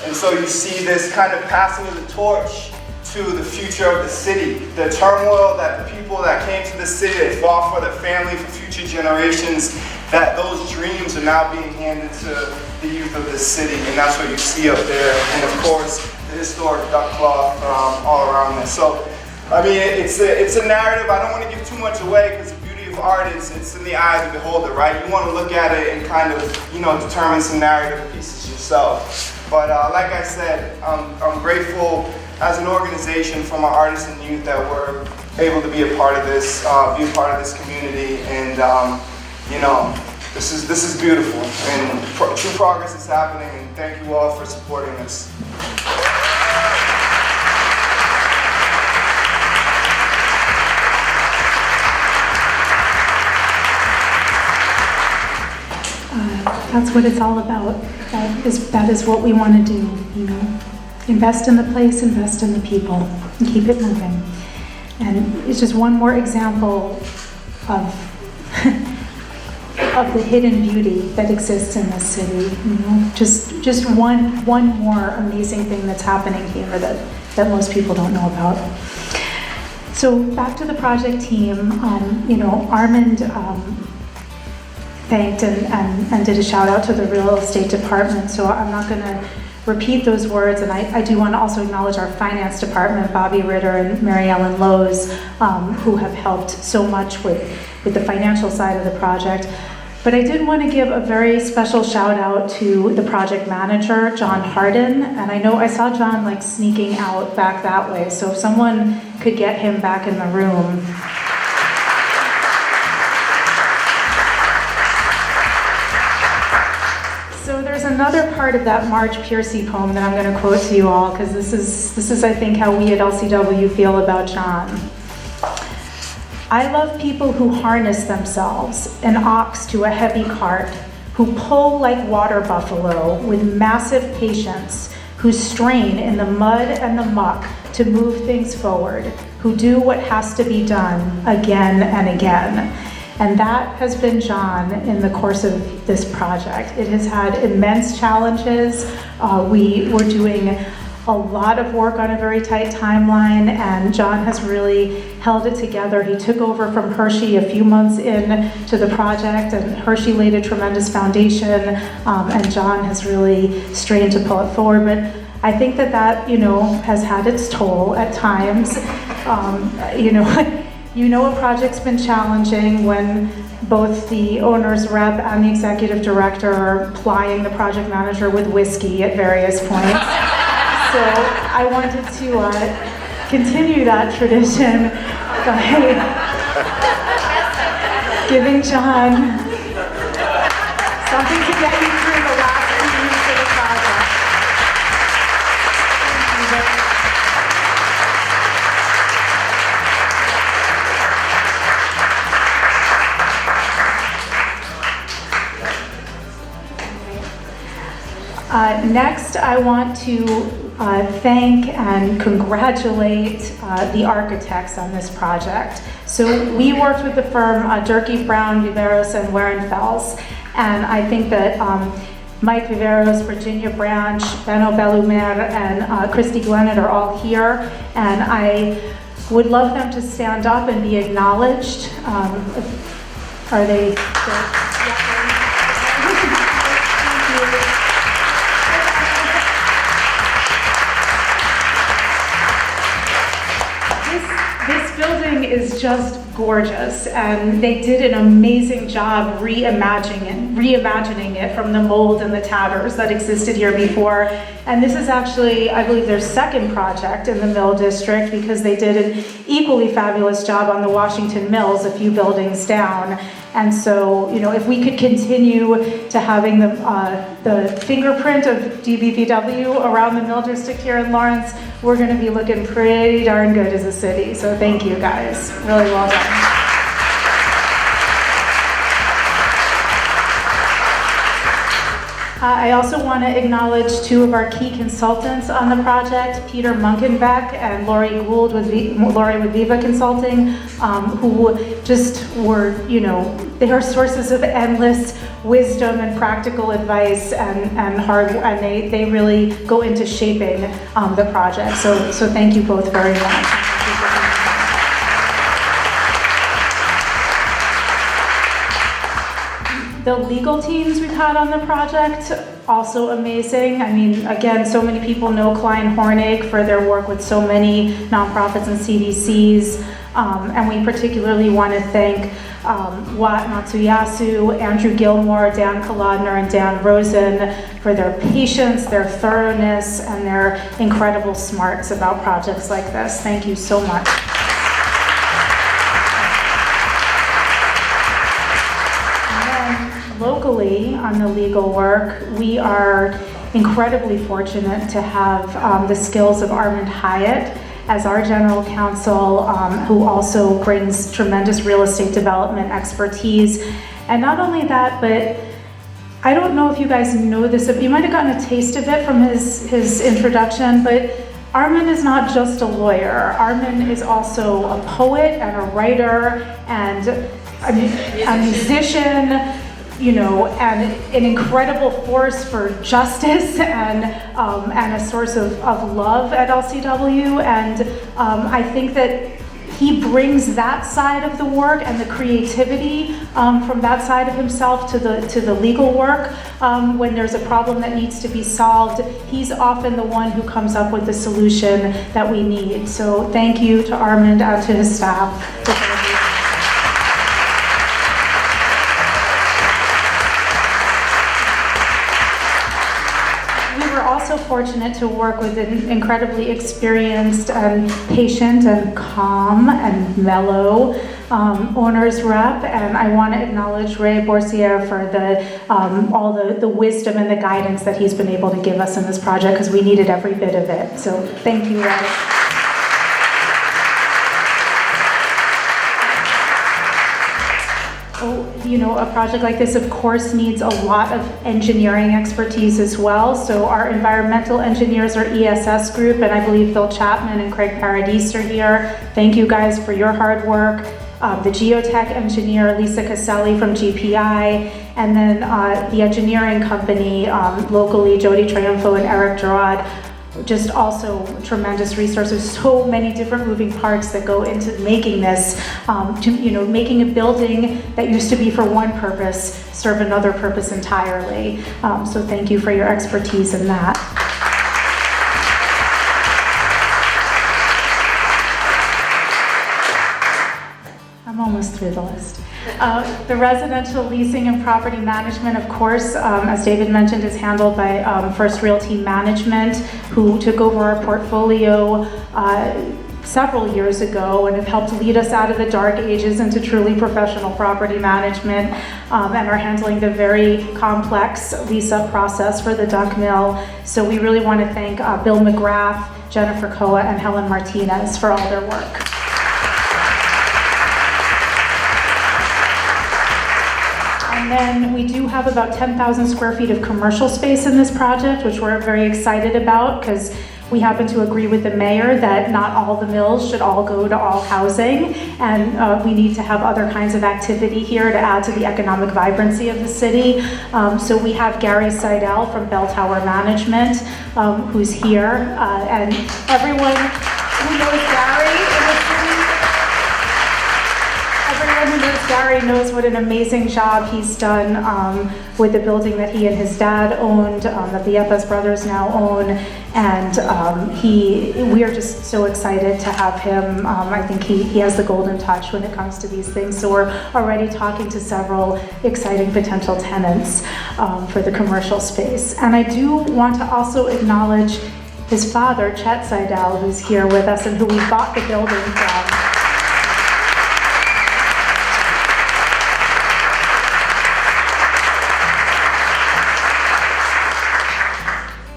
And so you see this kind of passing of the torch to the future of the city. The turmoil that the people that came to the city, they fought for their family, for future generations, that those dreams are now being handed to the youth of this city. And that's what you see up there. And of course, the historic duck cloth all around this. So, it's a narrative. I don't want to give too much away because the beauty of art is it's in the eye of the beholder, right? You want to look at it and kind of, determine some narrative pieces yourself. But like I said, I'm grateful as an organization from our artists and youth that we're able to be a part of this, be a part of this community, and this is beautiful, and true progress is happening, and thank you all for supporting us. That's what it's all about. That is what we want to do, Invest in the place, invest in the people, and keep it moving. And it's just one more example of of the hidden beauty that exists in this city. Just one more amazing thing that's happening here that most people don't know about. So back to the project team, Armand thanked and did a shout out to the real estate department, so I'm not going to repeat those words, and I do want to also acknowledge our finance department, Bobby Ritter and Mary Ellen Lowe's, who have helped so much with the financial side of the project. But I did want to give a very special shout out to the project manager, John Harden. And I know I saw John like sneaking out back that way. So if someone could get him back in the room. So there's another part of that Marge Piercy poem that I'm going to quote to you all, because this is I think how we at LCW feel about John. I love people who harness themselves, an ox to a heavy cart, who pull like water buffalo with massive patience, who strain in the mud and the muck to move things forward, who do what has to be done again and again. And that has been John in the course of this project. It has had immense challenges. We were doing a lot of work on a very tight timeline, and John has really held it together. He took over from Hershey a few months into the project, and Hershey laid a tremendous foundation, and John has really strained to pull it forward. But I think that has had its toll at times. A project's been challenging when both the owner's rep and the executive director are plying the project manager with whiskey at various points. So I wanted to continue that tradition by giving John something to get you through the last few weeks of the project. Next, I want to thank and congratulate the architects on this project. So we worked with the firm Durkee, Brown, Viveros, and Werenfels, and I think that Mike Viveros, Virginia Branch, Benno Bellumer, and Christy Glennon are all here, and I would love them to stand up and be acknowledged. Are they? This building is just gorgeous, and they did an amazing job reimagining it from the mold and the tatters that existed here before. And this is actually, I believe, their second project in the Mill District, because they did an equally fabulous job on the Washington Mills a few buildings down. And so, if we could continue to having the fingerprint of DBVW around the Mill District here in Lawrence, we're going to be looking pretty darn good as a city. So thank you guys. Really well done. I also want to acknowledge two of our key consultants on the project, Peter Munkenbeck and Lori Gould with Viva Consulting, who just were, they are sources of endless wisdom and practical advice and they really go into shaping the project. So thank you both very much. The legal teams we've had on the project, also amazing. I mean, again, so many people know Klein Hornig for their work with so many nonprofits and CDCs. And we particularly want to thank Watt Matsuyasu, Andrew Gilmore, Dan Kolodner, and Dan Rosen for their patience, their thoroughness, and their incredible smarts about projects like this. Thank you so much. Locally, on the legal work, we are incredibly fortunate to have the skills of Armand Hyatt as our general counsel, who also brings tremendous real estate development expertise. And not only that, but I don't know if you guys know this, you might have gotten a taste of it from his introduction, but Armand is not just a lawyer. Armand is also a poet and a writer and a musician, and an incredible force for justice and a source of love at LCW. And I think that he brings that side of the work and the creativity from that side of himself to the legal work. When there's a problem that needs to be solved, he's often the one who comes up with the solution that we need. So thank you to Armand and to his staff. also fortunate to work with an incredibly experienced and patient and calm and mellow owner's rep, and I want to acknowledge Ray Borsier for all the wisdom and the guidance that he's been able to give us in this project, because we needed every bit of it. So thank you, Ray. You know, a project like this, of course, needs a lot of engineering expertise as well. So our environmental engineers are ESS Group, and I believe Phil Chapman and Craig Paradis are here. Thank you guys for your hard work. The geotech engineer, Lisa Caselli from GPI, and then the engineering company locally, Jody Triumfo and Eric Gerard. Just also tremendous resources, so many different moving parts that go into making this, making a building that used to be for one purpose serve another purpose entirely. So thank you for your expertise in that. I'm almost through the list. The residential leasing and property management, of course, as David mentioned, is handled by First Realty Management, who took over our portfolio several years ago and have helped lead us out of the dark ages into truly professional property management, and are handling the very complex lease-up process for the Duck Mill. So we really want to thank Bill McGrath, Jennifer Koa, and Helen Martinez for all their work. And then we do have about 10,000 square feet of commercial space in this project, which we're very excited about, because we happen to agree with the mayor that not all the mills should all go to all housing, and we need to have other kinds of activity here to add to the economic vibrancy of the city. So we have Gary Seidel from Bell Tower Management, who's here, and everyone who knows Gary in the city, everyone who knows Gary knows what an amazing job he's done with the building that he and his dad owned, that the Yepes brothers now own, and we are just so excited to have him. I think he has the golden touch when it comes to these things, so we're already talking to several exciting potential tenants for the commercial space. And I do want to also acknowledge his father, Chet Seidel, who's here with us and who we bought the building from.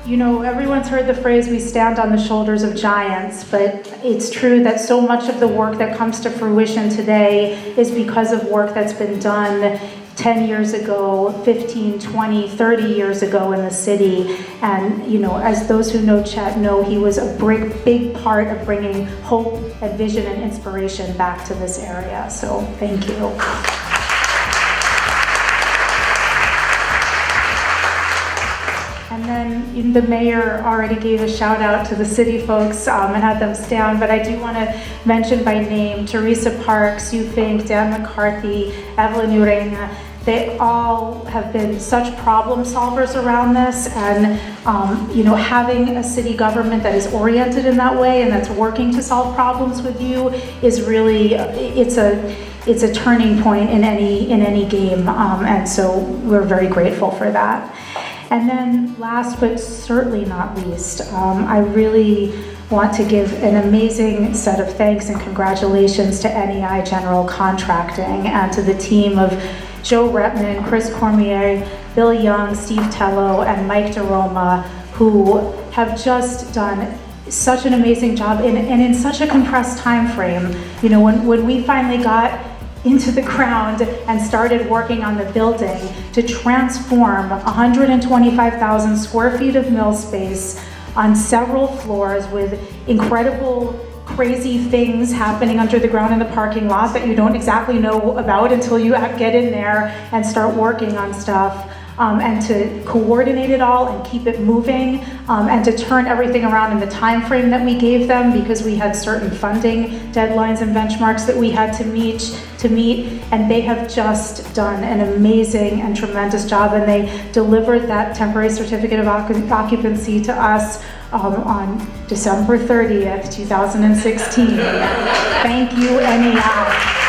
You know, everyone's heard the phrase, we stand on the shoulders of giants, but it's true that so much of the work that comes to fruition today is because of work that's been done 10 years ago, 15, 20, 30 years ago in the city. And, you know, as those who know Chet know, he was a big part of bringing hope and vision and inspiration back to this area. So thank you. And then the mayor already gave a shout out to the city folks and had them stand, but I do want to mention by name Teresa Parks, Sue Fink, Dan McCarthy, Evelyn Urena. They all have been such problem solvers around this, and you know, having a city government that is oriented in that way and that's working to solve problems with you is really, it's a turning point in any game, and so we're very grateful for that. And then last but certainly not least, I really want to give an amazing set of thanks and congratulations to NEI General Contracting and to the team of Joe Retman, Chris Cormier, Bill Young, Steve Tello, and Mike DeRoma, who have just done such an amazing job and in such a compressed time frame. You know, when we finally got into the ground and started working on the building to transform 125,000 square feet of mill space on several floors with incredible, crazy things happening under the ground in the parking lot that you don't exactly know about until you get in there and start working on stuff. And to coordinate it all and keep it moving, and to turn everything around in the time frame that we gave them, because we had certain funding deadlines and benchmarks that we had to meet, and they have just done an amazing and tremendous job, and they delivered that temporary certificate of occupancy to us on December 30th, 2016. Thank you, NEI.